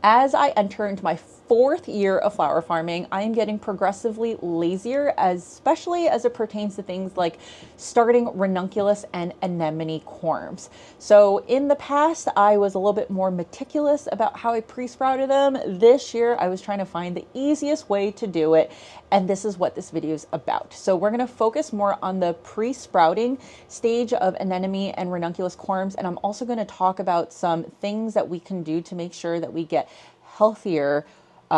As I enter into my 4th year of flower farming, I am getting progressively lazier, especially as it pertains to things like starting ranunculus and anemone corms. So in the past, I was a little bit more meticulous about how I pre-sprouted them. This year, I was trying to find the easiest way to do it, and this is what this video is about. So we're going to focus more on the pre-sprouting stage of anemone and ranunculus corms, and I'm also going to talk about some things that we can do to make sure that we get healthier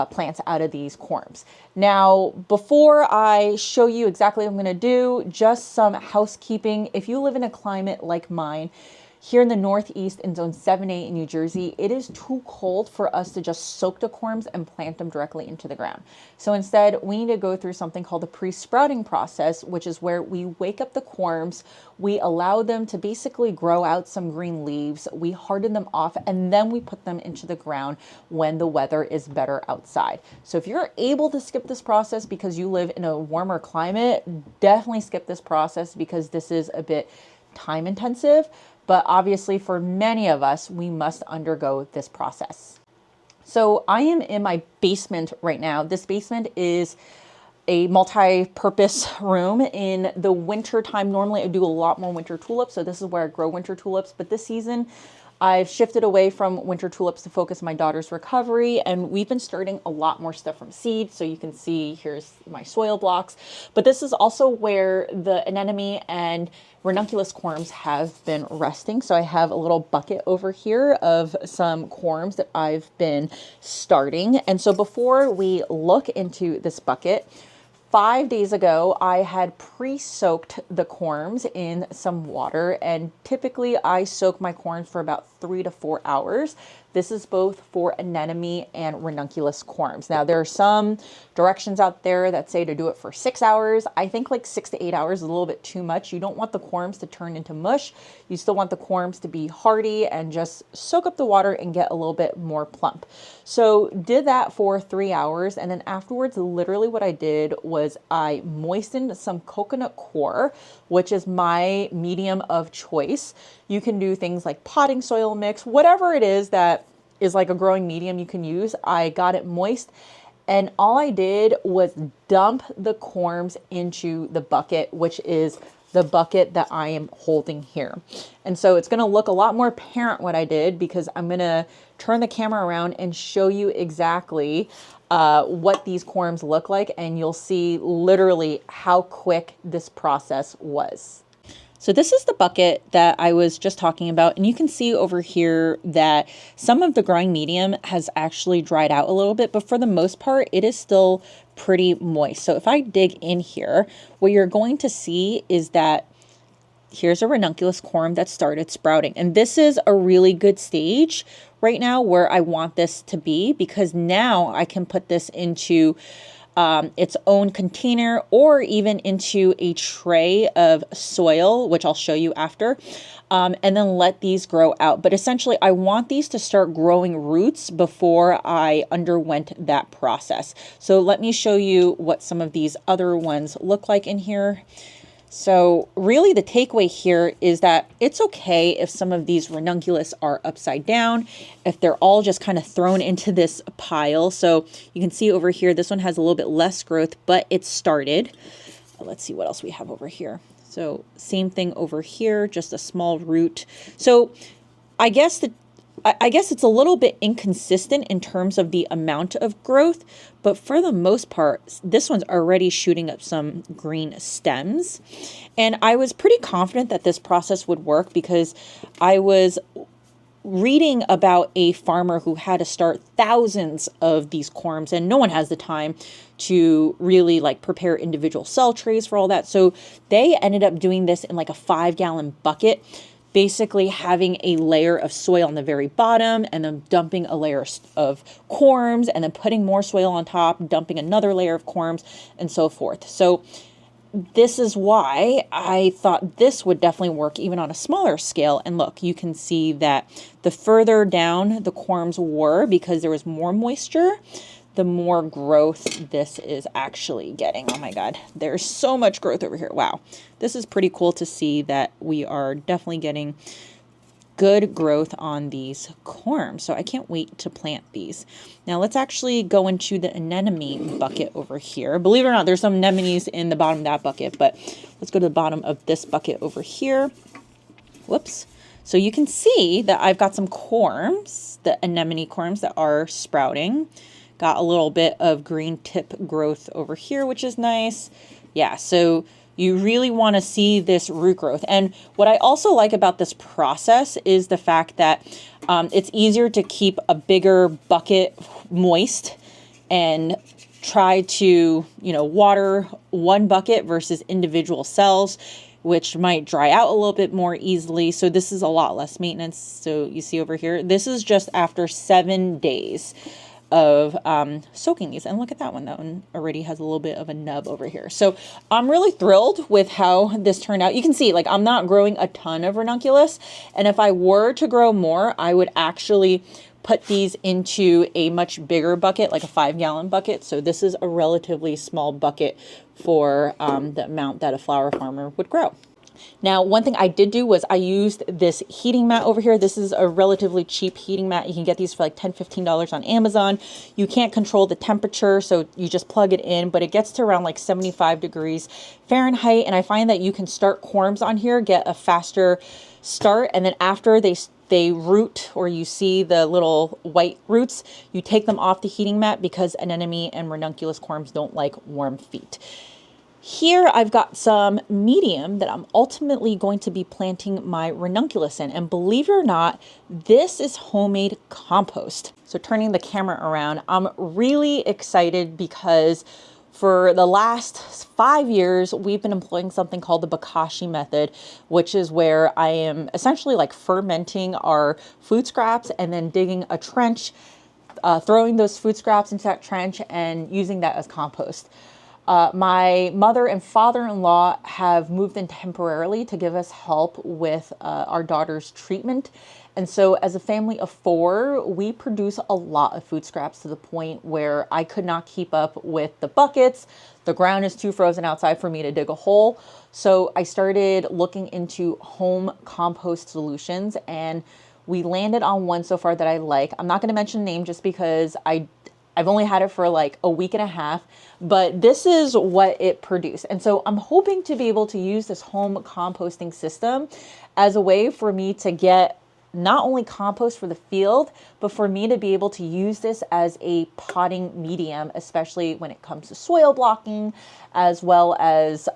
plants out of these corms. Now, before I show you exactly what I'm going to do, just some housekeeping. If you live in a climate like mine, here in the Northeast in zone 7A in New Jersey, it is too cold for us to just soak the corms and plant them directly into the ground. So instead, we need to go through something called the pre-sprouting process, which is where we wake up the corms, we allow them to basically grow out some green leaves, we harden them off, and then we put them into the ground when the weather is better outside. So if you're able to skip this process because you live in a warmer climate, definitely skip this process because this is a bit time intensive. But obviously for many of us, we must undergo this process. So I am in my basement right now. This basement is a multi-purpose room. In the winter time, normally I do a lot more winter tulips. So this is where I grow winter tulips. But this season, I've shifted away from winter tulips to focus on my daughter's recovery, and we've been starting a lot more stuff from seed. So you can see here's my soil blocks, but this is also where the anemone and ranunculus corms have been resting. So I have a little bucket over here of some corms that I've been starting. And so before we look into this bucket, 5 days ago, I had pre-soaked the corms in some water, and typically I soak my corms for about 3 to 4 hours. This is both for anemone and ranunculus corms. Now, there are some directions out there that say to do it for 6 hours. I think like 6 to 8 hours is a little bit too much. You don't want the corms to turn into mush. You still want the corms to be hardy and just soak up the water and get a little bit more plump. So did that for 3 hours, and then afterwards, literally what I did was I moistened some coconut coir, which is my medium of choice. You can do things like potting soil mix, whatever it is that is like a growing medium you can use. I got it moist, and all I did was dump the corms into the bucket, which is the bucket that I am holding here. And so it's going to look a lot more apparent what I did, because I'm going to turn the camera around and show you exactly what these corms look like, and you'll see literally how quick this process was. So this is the bucket that I was just talking about, and you can see over here that some of the growing medium has actually dried out a little bit, but for the most part, it is still pretty moist. So if I dig in here, what you're going to see is that here's a ranunculus corm that started sprouting, and this is a really good stage right now where I want this to be, because now I can put this into its own container or even into a tray of soil, which I'll show you after, and then let these grow out. But essentially, I want these to start growing roots before I underwent that process. So let me show you what some of these other ones look like in here. So really the takeaway here is that it's okay if some of these ranunculus are upside down, if they're all just kind of thrown into this pile. So you can see over here, this one has a little bit less growth, but it started. Let's see what else we have over here. So same thing over here, just a small root. So I guess it's a little bit inconsistent in terms of the amount of growth, but for the most part, this one's already shooting up some green stems. And I was pretty confident that this process would work because I was reading about a farmer who had to start thousands of these corms, and no one has the time to really like prepare individual cell trays for all that. So they ended up doing this in like a 5-gallon bucket, basically having a layer of soil on the very bottom and then dumping a layer of corms and then putting more soil on top, dumping another layer of corms, and so forth. So this is why I thought this would definitely work even on a smaller scale. And look, you can see that the further down the corms were, because there was more moisture, the more growth this is actually getting. Oh my God, there's so much growth over here. Wow. This is pretty cool to see that we are definitely getting good growth on these corms. So I can't wait to plant these. Now let's actually go into the anemone bucket over here. Believe it or not, there's some anemones in the bottom of that bucket, but let's go to the bottom of this bucket over here. Whoops. So you can see that I've got some corms, the anemone corms that are sprouting. Got a little bit of green tip growth over here, which is nice. Yeah, so you really want to see this root growth. And what I also like about this process is the fact that it's easier to keep a bigger bucket moist and try to, water one bucket versus individual cells, which might dry out a little bit more easily. So this is a lot less maintenance. So you see over here, this is just after 7 days of soaking these. And look at that one. That one already has a little bit of a nub over here. So I'm really thrilled with how this turned out. You can see, like, I'm not growing a ton of ranunculus. And if I were to grow more, I would actually put these into a much bigger bucket, like a 5-gallon bucket. So this is a relatively small bucket for the amount that a flower farmer would grow. Now, one thing I did do was I used this heating mat over here. This is a relatively cheap heating mat. You can get these for like $10, $15 on Amazon. You can't control the temperature, so you just plug it in, but it gets to around like 75 degrees Fahrenheit. And I find that you can start corms on here, get a faster start, and then after they root, or you see the little white roots, you take them off the heating mat because anemone and ranunculus corms don't like warm feet. Here I've got some medium that I'm ultimately going to be planting my ranunculus in. And believe it or not, this is homemade compost. So turning the camera around, I'm really excited because for the last 5 years, we've been employing something called the b.a.r.e method, which is where I am essentially like fermenting our food scraps and then digging a trench, throwing those food scraps into that trench and using that as compost. My mother and father-in-law have moved in temporarily to give us help with our daughter's treatment. And so as a family of 4, we produce a lot of food scraps to the point where I could not keep up with the buckets. The ground is too frozen outside for me to dig a hole. So I started looking into home compost solutions, and we landed on one so far that I like. I'm not going to mention the name just because I've only had it for like a week and a half, but this is what it produced. And so I'm hoping to be able to use this home composting system as a way for me to get not only compost for the field, but for me to be able to use this as a potting medium, especially when it comes to soil blocking, as well as,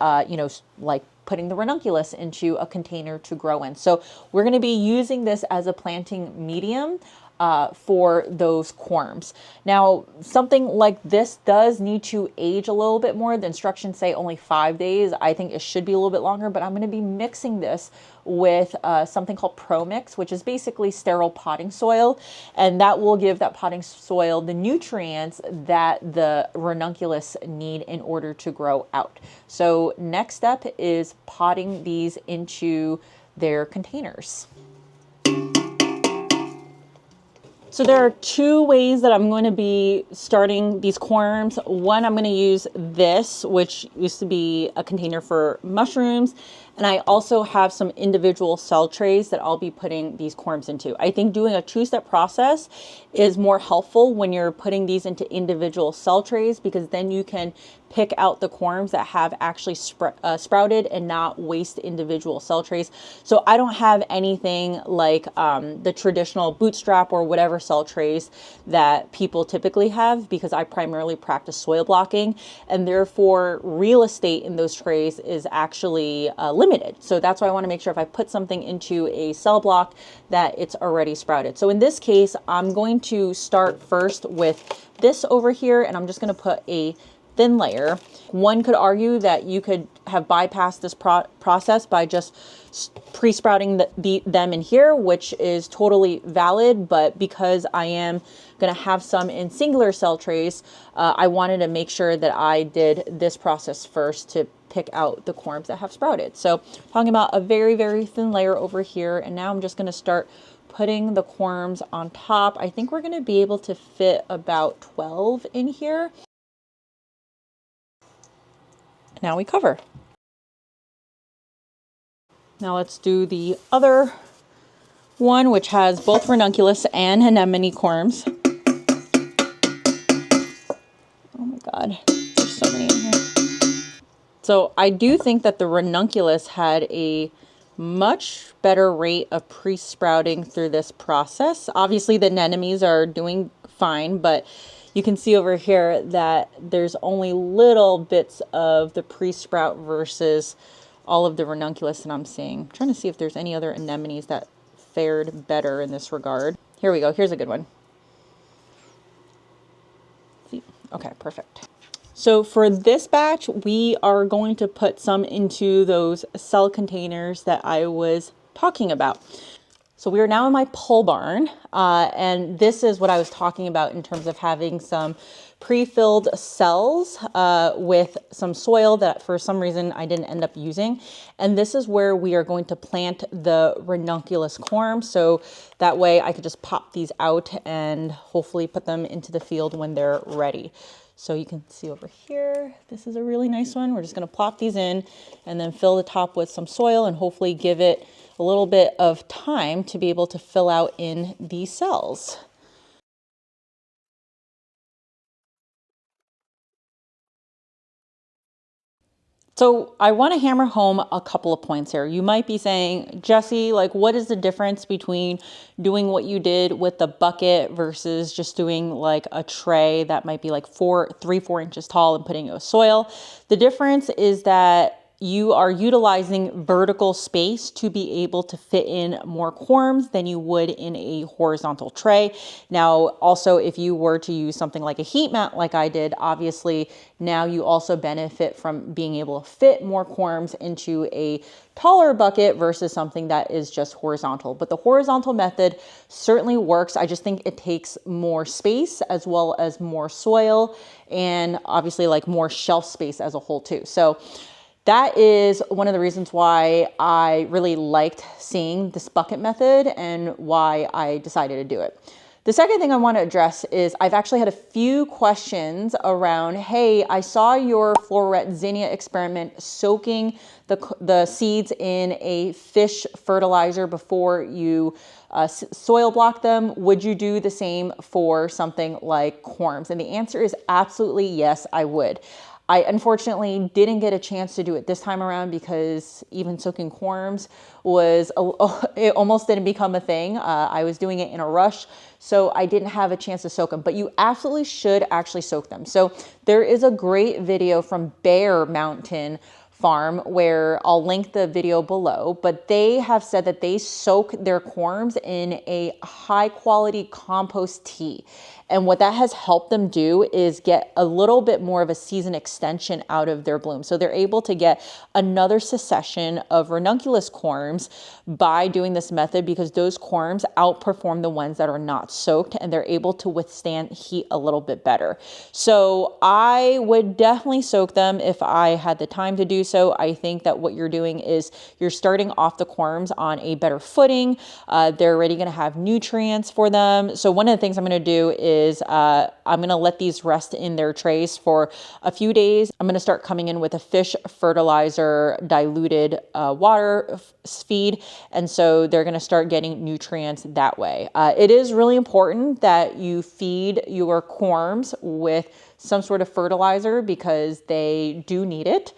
like putting the ranunculus into a container to grow in. So we're going to be using this as a planting medium for those corms. Now, something like this does need to age a little bit more. The instructions say only 5 days. I think it should be a little bit longer, but I'm going to be mixing this with something called Pro Mix, which is basically sterile potting soil. And that will give that potting soil the nutrients that the ranunculus need in order to grow out. So next step is potting these into their containers. So there are 2 ways that I'm going to be starting these corms. One, I'm going to use this, which used to be a container for mushrooms. And I also have some individual cell trays that I'll be putting these corms into. I think doing a 2-step process is more helpful when you're putting these into individual cell trays, because then you can pick out the corms that have actually sprouted and not waste individual cell trays. So I don't have anything like the traditional bootstrap or whatever cell trays that people typically have, because I primarily practice soil blocking, and therefore real estate in those trays is actually limited. So that's why I want to make sure if I put something into a cell block that it's already sprouted. So in this case, I'm going to start first with this over here, and I'm just going to put a thin layer. One could argue that you could have bypassed this process by just pre-sprouting them in here, which is totally valid. But because I am going to have some in singular cell trays, I wanted to make sure that I did this process first to pick out the corms that have sprouted. So talking about a very, very thin layer over here. And now I'm just going to start putting the corms on top. I think we're going to be able to fit about 12 in here. Now we cover. Now let's do the other one, which has both ranunculus and anemone corms. Oh my God, there's so many in here. So I do think that the ranunculus had a much better rate of pre-sprouting through this process. Obviously the anemones are doing fine, but you can see over here that there's only little bits of the pre-sprout versus all of the ranunculus that I'm seeing. I'm trying to see if there's any other anemones that fared better in this regard. Here we go. Here's a good one. See? Okay, perfect. So for this batch, we are going to put some into those cell containers that I was talking about. So we are now in my pole barn, and this is what I was talking about in terms of having some pre-filled cells with some soil that for some reason I didn't end up using. And this is where we are going to plant the ranunculus corm. So that way I could just pop these out and hopefully put them into the field when they're ready. So you can see over here, this is a really nice one. We're just gonna plop these in and then fill the top with some soil and hopefully give it a little bit of time to be able to fill out in these cells. So I want to hammer home a couple of points here. You might be saying, Jesse, like, what is the difference between doing what you did with the bucket versus just doing like a tray that might be like 4 inches tall and putting it with soil? The difference is that you are utilizing vertical space to be able to fit in more corms than you would in a horizontal tray. Now, also, if you were to use something like a heat mat like I did, obviously now you also benefit from being able to fit more corms into a taller bucket versus something that is just horizontal. But the horizontal method certainly works. I just think it takes more space as well as more soil and obviously like more shelf space as a whole too. So that is one of the reasons why I really liked seeing this bucket method and why I decided to do it. The second thing I want to address is I've actually had a few questions around, hey, I saw your floret zinnia experiment soaking the seeds in a fish fertilizer before you soil block them. Would you do the same for something like corms? And the answer is absolutely yes, I would. I unfortunately didn't get a chance to do it this time around because even soaking corms it almost didn't become a thing. I was doing it in a rush, so I didn't have a chance to soak them, but you absolutely should actually soak them. So there is a great video from Bear Mountain Farm where I'll link the video below, but they have said that they soak their corms in a high quality compost tea. And what that has helped them do is get a little bit more of a season extension out of their bloom. So they're able to get another succession of ranunculus corms by doing this method because those corms outperform the ones that are not soaked and they're able to withstand heat a little bit better. So I would definitely soak them if I had the time to do so. I think that what you're doing is you're starting off the corms on a better footing. They're already going to have nutrients for them. So one of the things I'm going to do is I'm going to let these rest in their trays for a few days. I'm going to start coming in with a fish fertilizer diluted water feed. And so they're going to start getting nutrients that way. It is really important that you feed your corms with some sort of fertilizer because they do need it.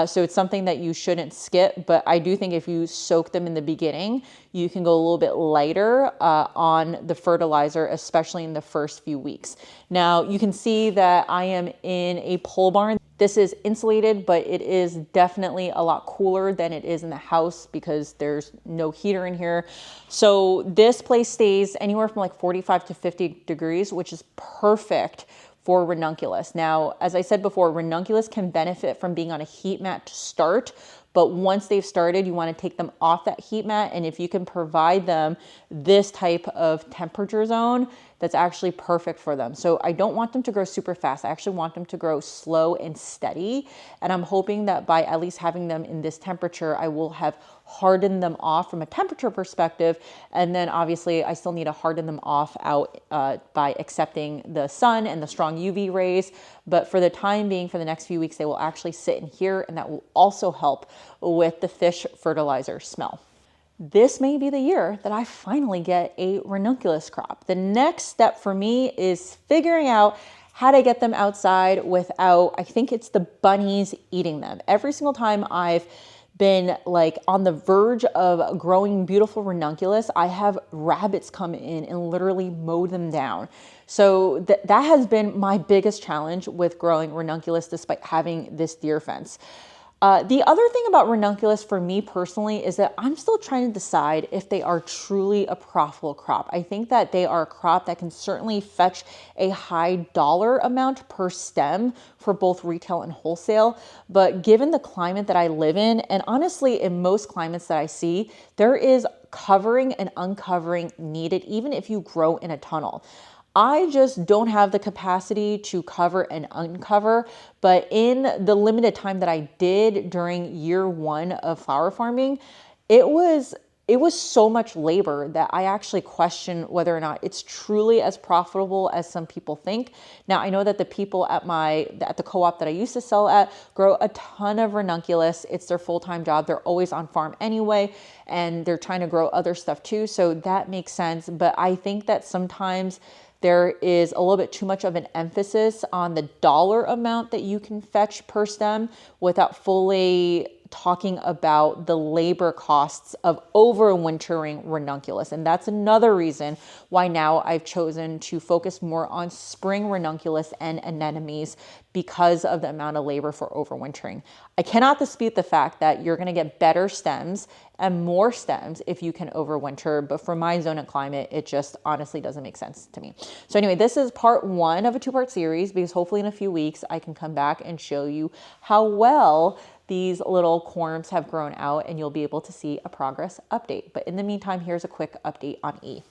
So it's something that you shouldn't skip, but I do think if you soak them in the beginning, you can go a little bit lighter on the fertilizer, especially in the first few weeks. Now you can see that I am in a pole barn. This is insulated, but it is definitely a lot cooler than it is in the house because there's no heater in here. So this place stays anywhere from like 45 to 50 degrees, which is perfect for ranunculus. Now, as I said before, ranunculus can benefit from being on a heat mat to start, but once they've started, you want to take them off that heat mat. And if you can provide them this type of temperature zone, that's actually perfect for them. So I don't want them to grow super fast. I actually want them to grow slow and steady. And I'm hoping that by at least having them in this temperature, I will have hardened them off from a temperature perspective. And then obviously I still need to harden them off out by accepting the sun and the strong UV rays. But for the time being, for the next few weeks, they will actually sit in here, and that will also help with the fish fertilizer smell. this may be the year that I finally get a ranunculus crop. The next step for me is figuring out how to get them outside without, I think it's the bunnies eating them. Every single time I've been like on the verge of growing beautiful ranunculus, I have rabbits come in and literally mow them down. So that has been my biggest challenge with growing ranunculus despite having this deer fence. The other thing about ranunculus for me personally is that I'm still trying to decide if they are truly a profitable crop. I think that they are a crop that can certainly fetch a high dollar amount per stem for both retail and wholesale. But given the climate that I live in, and honestly in most climates that I see, there is covering and uncovering needed even if you grow in a tunnel. I just don't have the capacity to cover and uncover, but in the limited time that I did during year one of flower farming, it was so much labor that I actually question whether or not it's truly as profitable as some people think. Now, I know that the people at the co-op that I used to sell at grow a ton of ranunculus. It's their full-time job. They're always on farm anyway, and they're trying to grow other stuff too. So that makes sense. But I think that sometimes there is a little bit too much of an emphasis on the dollar amount that you can fetch per stem without fully talking about the labor costs of overwintering ranunculus. And that's another reason why now I've chosen to focus more on spring ranunculus and anemones because of the amount of labor for overwintering. I cannot dispute the fact that you're going to get better stems and more stems if you can overwinter, but for my zone and climate, it just honestly doesn't make sense to me. So anyway, this is part one of a two-part series because hopefully in a few weeks I can come back and show you how well these little corms have grown out and you'll be able to see a progress update. But in the meantime, here's a quick update on E.